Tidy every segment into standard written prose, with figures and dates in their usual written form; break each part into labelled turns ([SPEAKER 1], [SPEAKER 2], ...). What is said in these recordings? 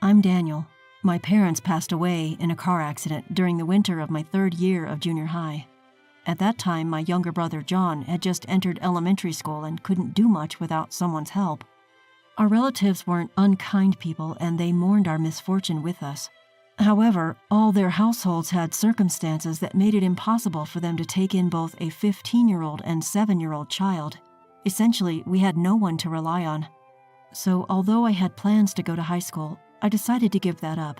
[SPEAKER 1] I'm Daniel. My parents passed away in a car accident during the winter of my 3rd year of junior high. At that time, my younger brother John had just entered elementary school and couldn't do much without someone's help. Our relatives weren't unkind people, and they mourned our misfortune with us. However, all their households had circumstances that made it impossible for them to take in both a 15-year-old and 7-year-old child. Essentially, we had no one to rely on. So, although I had plans to go to high school, I decided to give that up.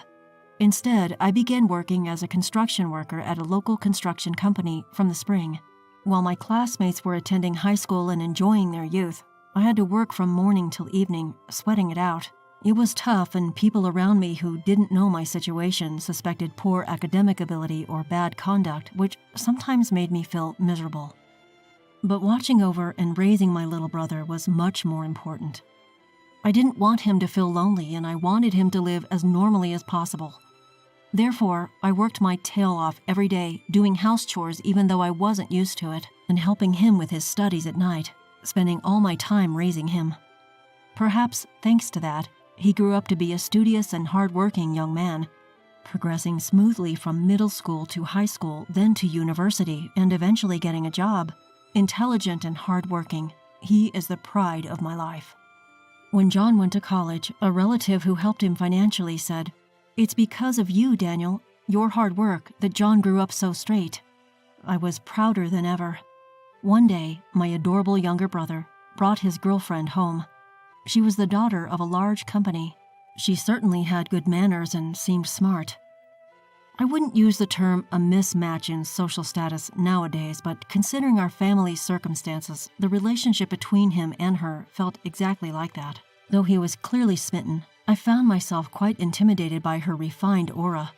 [SPEAKER 1] Instead, I began working as a construction worker at a local construction company from the spring. While my classmates were attending high school and enjoying their youth, I had to work from morning till evening, sweating it out. It was tough, and people around me who didn't know my situation suspected poor academic ability or bad conduct, which sometimes made me feel miserable. But watching over and raising my little brother was much more important. I didn't want him to feel lonely, and I wanted him to live as normally as possible. Therefore, I worked my tail off every day, doing house chores even though I wasn't used to it, and helping him with his studies at night, spending all my time raising him. Perhaps, thanks to that, he grew up to be a studious and hard-working young man, progressing smoothly from middle school to high school, then to university, and eventually getting a job. Intelligent and hard-working, he is the pride of my life. When John went to college, a relative who helped him financially said, "It's because of you, Daniel, your hard work, that John grew up so straight." I was prouder than ever. One day, my adorable younger brother brought his girlfriend home. She was the daughter of a large company. She certainly had good manners and seemed smart. I wouldn't use the term a mismatch in social status nowadays, but considering our family's circumstances, the relationship between him and her felt exactly like that. Though he was clearly smitten, I found myself quite intimidated by her refined aura.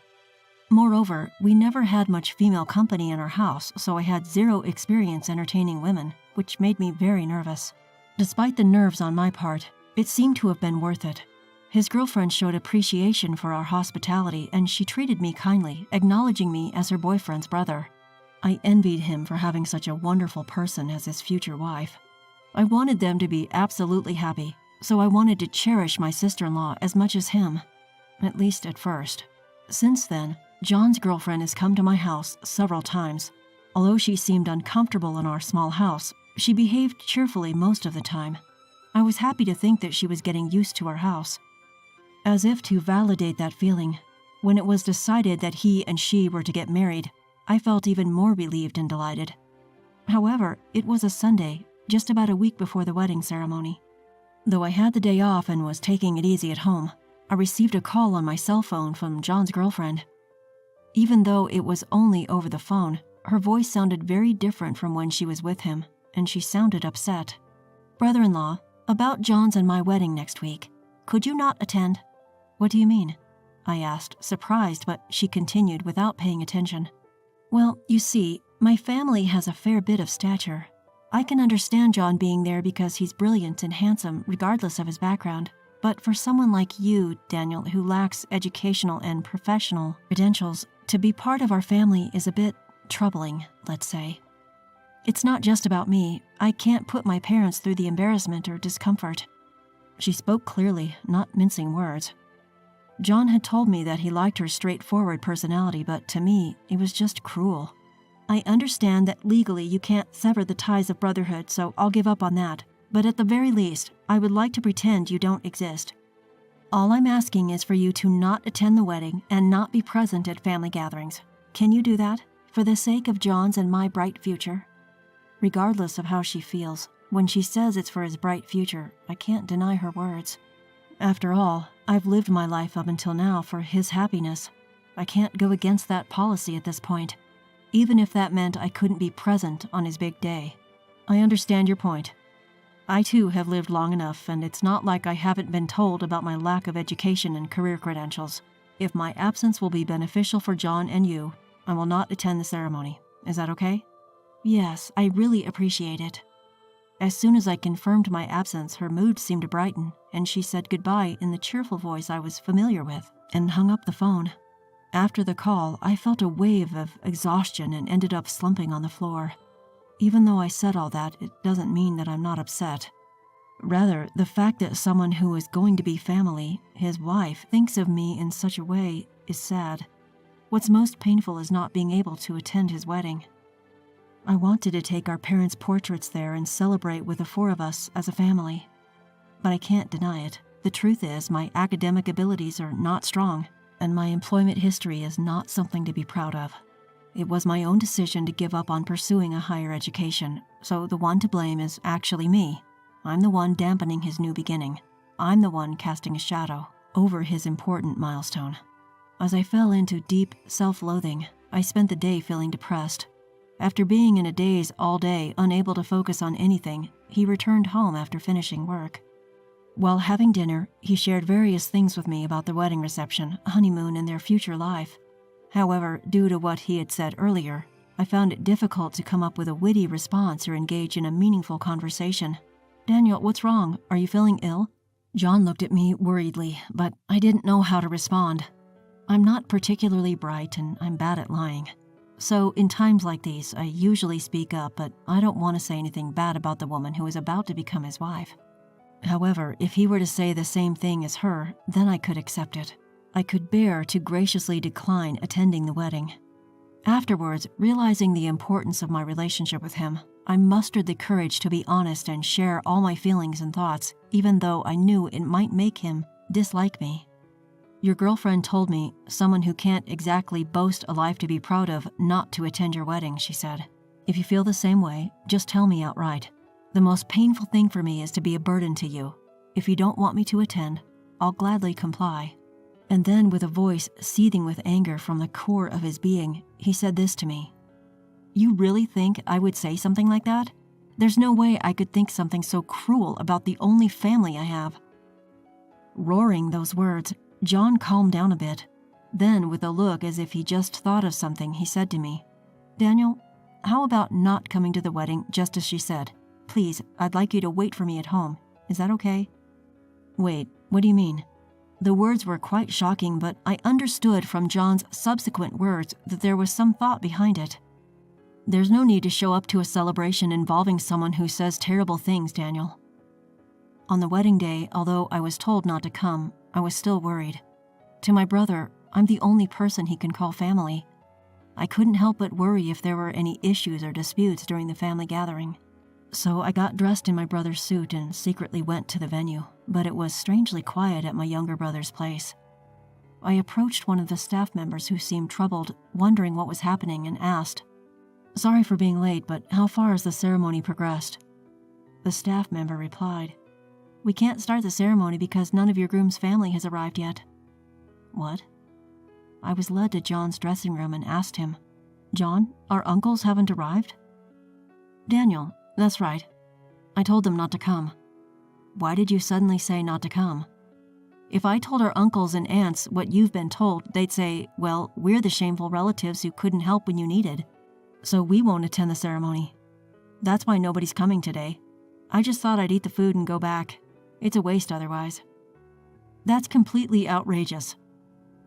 [SPEAKER 1] Moreover, we never had much female company in our house, so I had zero experience entertaining women, which made me very nervous. Despite the nerves on my part, it seemed to have been worth it. His girlfriend showed appreciation for our hospitality, and she treated me kindly, acknowledging me as her boyfriend's brother. I envied him for having such a wonderful person as his future wife. I wanted them to be absolutely happy, so I wanted to cherish my sister-in-law as much as him, at least at first. Since then, John's girlfriend has come to my house several times. Although she seemed uncomfortable in our small house, she behaved cheerfully most of the time. I was happy to think that she was getting used to our house. As if to validate that feeling, when it was decided that he and she were to get married, I felt even more relieved and delighted. However, it was a Sunday, just about a week before the wedding ceremony. Though I had the day off and was taking it easy at home, I received a call on my cell phone from John's girlfriend. Even though it was only over the phone, her voice sounded very different from when she was with him, and she sounded upset. "Brother-in-law, about John's and my wedding next week. Could you not attend?" "What do you mean?" I asked, surprised, but she continued without paying attention. "Well, you see, my family has a fair bit of stature. I can understand John being there because he's brilliant and handsome regardless of his background. But for someone like you, Daniel, who lacks educational and professional credentials, to be part of our family is a bit troubling, let's say. It's not just about me. I can't put my parents through the embarrassment or discomfort." She spoke clearly, not mincing words. John had told me that he liked her straightforward personality, but to me, it was just cruel. "I understand that legally you can't sever the ties of brotherhood, so I'll give up on that. But at the very least, I would like to pretend you don't exist. All I'm asking is for you to not attend the wedding and not be present at family gatherings. Can you do that, for the sake of John's and my bright future?" Regardless of how she feels, when she says it's for his bright future, I can't deny her words. After all, I've lived my life up until now for his happiness. I can't go against that policy at this point, even if that meant I couldn't be present on his big day. I understand your point. I too have lived long enough, and it's not like I haven't been told about my lack of education and career credentials. If my absence will be beneficial for John and you, I will not attend the ceremony. Is that okay? "Yes, I really appreciate it." As soon as I confirmed my absence, her mood seemed to brighten, and she said goodbye in the cheerful voice I was familiar with, and hung up the phone. After the call, I felt a wave of exhaustion and ended up slumping on the floor. Even though I said all that, it doesn't mean that I'm not upset. Rather, the fact that someone who is going to be family, his wife, thinks of me in such a way is sad. What's most painful is not being able to attend his wedding. I wanted to take our parents' portraits there and celebrate with the four of us as a family. But I can't deny it. The truth is, my academic abilities are not strong, and my employment history is not something to be proud of. It was my own decision to give up on pursuing a higher education, so the one to blame is actually me. I'm the one dampening his new beginning. I'm the one casting a shadow over his important milestone. As I fell into deep self-loathing, I spent the day feeling depressed. After being in a daze all day, unable to focus on anything, he returned home after finishing work. While having dinner, he shared various things with me about the wedding reception, honeymoon, and their future life. However, due to what he had said earlier, I found it difficult to come up with a witty response or engage in a meaningful conversation. "Daniel, what's wrong? Are you feeling ill?" John looked at me worriedly, but I didn't know how to respond. I'm not particularly bright and I'm bad at lying. So in times like these, I usually speak up, but I don't want to say anything bad about the woman who is about to become his wife. However, if he were to say the same thing as her, then I could accept it. I could bear to graciously decline attending the wedding. Afterwards, realizing the importance of my relationship with him, I mustered the courage to be honest and share all my feelings and thoughts, even though I knew it might make him dislike me. "Your girlfriend told me, someone who can't exactly boast a life to be proud of, not to attend your wedding," she said. "If you feel the same way, just tell me outright. The most painful thing for me is to be a burden to you. If you don't want me to attend, I'll gladly comply." And then, with a voice seething with anger from the core of his being, he said this to me. "You really think I would say something like that? There's no way I could think something so cruel about the only family I have." Roaring those words, John calmed down a bit. Then, with a look as if he just thought of something, he said to me, "Daniel, how about not coming to the wedding just as she said? Please, I'd like you to wait for me at home. Is that okay?" "Wait, what do you mean?" The words were quite shocking, but I understood from John's subsequent words that there was some thought behind it. "There's no need to show up to a celebration involving someone who says terrible things, Daniel." On the wedding day, although I was told not to come, I was still worried. To my brother, I'm the only person he can call family. I couldn't help but worry if there were any issues or disputes during the family gathering. So I got dressed in my brother's suit and secretly went to the venue, but it was strangely quiet at my younger brother's place. I approached one of the staff members who seemed troubled, wondering what was happening, and asked, "Sorry for being late, but how far has the ceremony progressed?" The staff member replied, "We can't start the ceremony because none of your groom's family has arrived yet." "What?" I was led to John's dressing room and asked him, "John, our uncles haven't arrived?" "Daniel, that's right. I told them not to come." "Why did you suddenly say not to come?" "If I told our uncles and aunts what you've been told, they'd say, well, we're the shameful relatives who couldn't help when you needed. So we won't attend the ceremony. That's why nobody's coming today. I just thought I'd eat the food and go back. It's a waste otherwise." That's completely outrageous.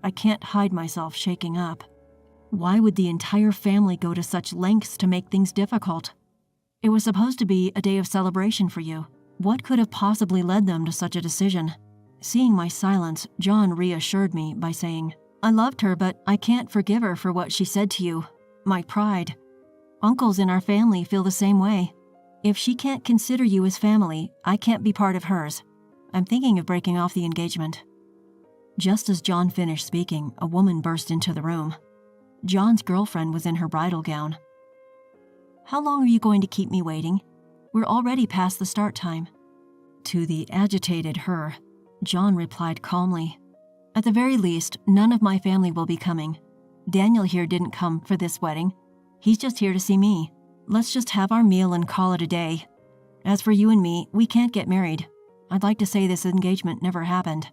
[SPEAKER 1] I can't hide myself shaking up. Why would the entire family go to such lengths to make things difficult? It was supposed to be a day of celebration for you. What could have possibly led them to such a decision? Seeing my silence, John reassured me by saying, "I loved her, but I can't forgive her for what she said to you. My pride. Uncles in our family feel the same way. If she can't consider you as family, I can't be part of hers. I'm thinking of breaking off the engagement." Just as John finished speaking, a woman burst into the room. John's girlfriend was in her bridal gown. "How long are you going to keep me waiting? We're already past the start time." To the agitated her, John replied calmly, "At the very least, none of my family will be coming. Daniel here didn't come for this wedding. He's just here to see me. Let's just have our meal and call it a day. As for you and me, we can't get married. I'd like to say this engagement never happened."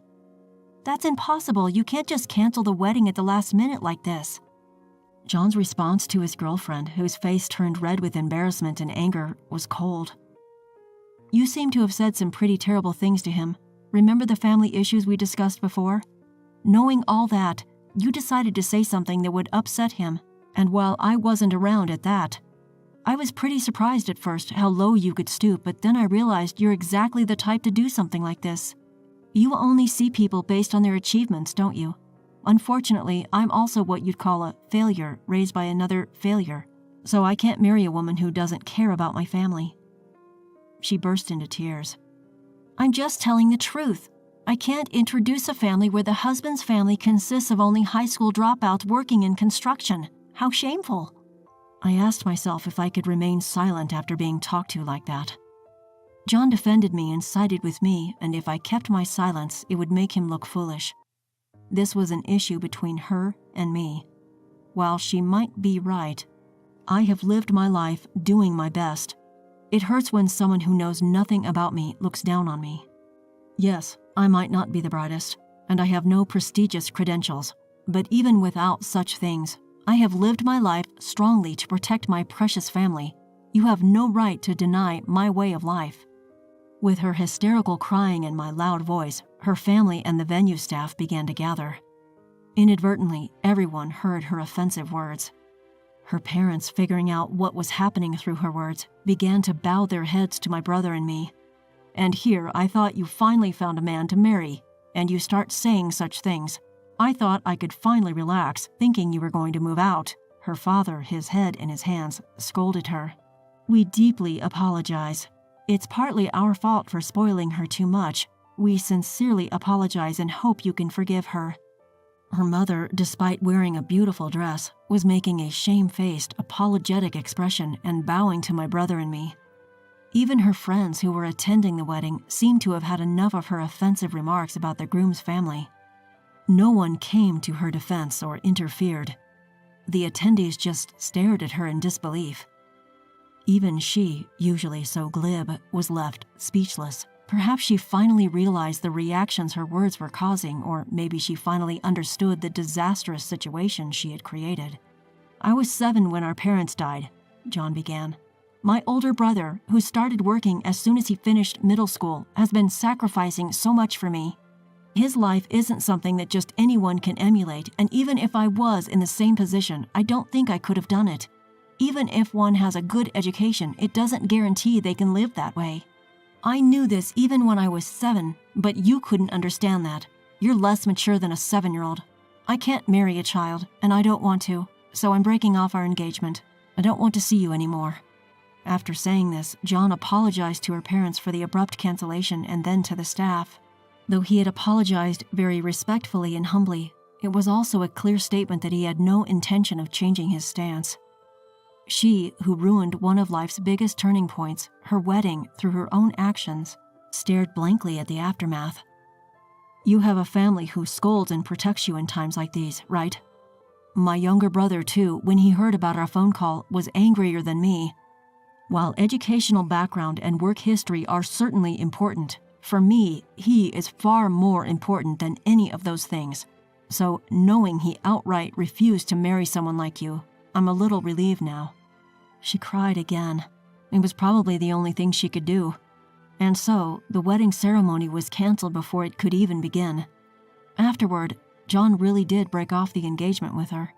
[SPEAKER 1] "That's impossible. You can't just cancel the wedding at the last minute like this." John's response to his girlfriend, whose face turned red with embarrassment and anger, was cold. "You seem to have said some pretty terrible things to him. Remember the family issues we discussed before? Knowing all that, you decided to say something that would upset him, and while I wasn't around at that." I was pretty surprised at first how low you could stoop, but then I realized you're exactly the type to do something like this. You only see people based on their achievements, don't you? Unfortunately, I'm also what you'd call a failure raised by another failure, so I can't marry a woman who doesn't care about my family." She burst into tears. "I'm just telling the truth. I can't introduce a family where the husband's family consists of only high school dropouts working in construction. How shameful." I asked myself if I could remain silent after being talked to like that. John defended me and sided with me, and if I kept my silence, it would make him look foolish. This was an issue between her and me. While she might be right, I have lived my life doing my best. It hurts when someone who knows nothing about me looks down on me. Yes, I might not be the brightest, and I have no prestigious credentials, but even without such things, I have lived my life strongly to protect my precious family. You have no right to deny my way of life." With her hysterical crying and my loud voice, her family and the venue staff began to gather. Inadvertently, everyone heard her offensive words. Her parents, figuring out what was happening through her words, began to bow their heads to my brother and me. "And here I thought you finally found a man to marry, and you start saying such things. I thought I could finally relax, thinking you were going to move out." Her father, his head in his hands, scolded her. "We deeply apologize. It's partly our fault for spoiling her too much. We sincerely apologize and hope you can forgive her." Her mother, despite wearing a beautiful dress, was making a shamefaced, apologetic expression and bowing to my brother and me. Even her friends who were attending the wedding seemed to have had enough of her offensive remarks about the groom's family. No one came to her defense or interfered. The attendees just stared at her in disbelief. Even she, usually so glib, was left speechless. Perhaps she finally realized the reactions her words were causing, or maybe she finally understood the disastrous situation she had created. "I was 7 when our parents died," John began. "My older brother, who started working as soon as he finished middle school, has been sacrificing so much for me. His life isn't something that just anyone can emulate, and even if I was in the same position, I don't think I could have done it. Even if one has a good education, it doesn't guarantee they can live that way. I knew this even when I was 7, but you couldn't understand that. You're less mature than a 7-year-old. I can't marry a child, and I don't want to, so I'm breaking off our engagement. I don't want to see you anymore." After saying this, John apologized to her parents for the abrupt cancellation and then to the staff. Though he had apologized very respectfully and humbly, it was also a clear statement that he had no intention of changing his stance. She, who ruined one of life's biggest turning points, her wedding, through her own actions, stared blankly at the aftermath. "You have a family who scolds and protects you in times like these, right? My younger brother, too, when he heard about our phone call, was angrier than me. While educational background and work history are certainly important, for me, he is far more important than any of those things. So, knowing he outright refused to marry someone like you, I'm a little relieved now." She cried again. It was probably the only thing she could do. And so, the wedding ceremony was canceled before it could even begin. Afterward, John really did break off the engagement with her.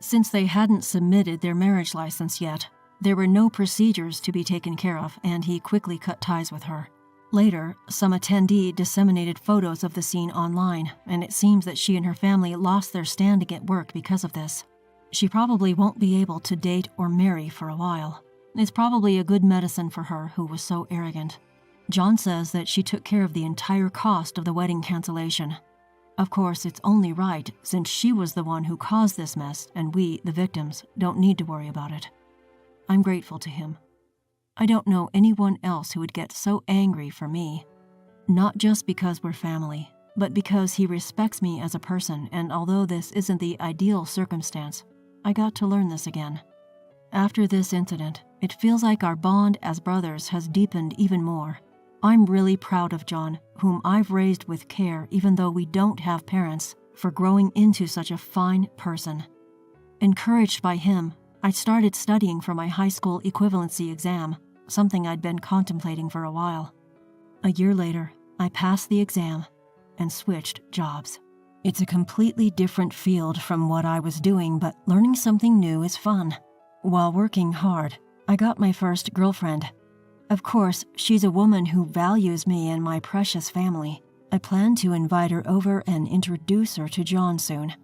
[SPEAKER 1] Since they hadn't submitted their marriage license yet, there were no procedures to be taken care of, and he quickly cut ties with her. Later, some attendee disseminated photos of the scene online, and it seems that she and her family lost their standing at work because of this. She probably won't be able to date or marry for a while. It's probably a good medicine for her who was so arrogant. John says that she took care of the entire cost of the wedding cancellation. Of course, it's only right, since she was the one who caused this mess, and we, the victims, don't need to worry about it. I'm grateful to him. I don't know anyone else who would get so angry for me. Not just because we're family, but because he respects me as a person, and although this isn't the ideal circumstance, I got to learn this again. After this incident, it feels like our bond as brothers has deepened even more. I'm really proud of John, whom I've raised with care even though we don't have parents, for growing into such a fine person. Encouraged by him, I started studying for my high school equivalency exam, something I'd been contemplating for a while. A year later, I passed the exam and switched jobs. It's a completely different field from what I was doing, but learning something new is fun. While working hard, I got my first girlfriend. Of course, she's a woman who values me and my precious family. I plan to invite her over and introduce her to John soon.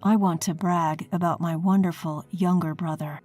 [SPEAKER 1] I want to brag about my wonderful younger brother.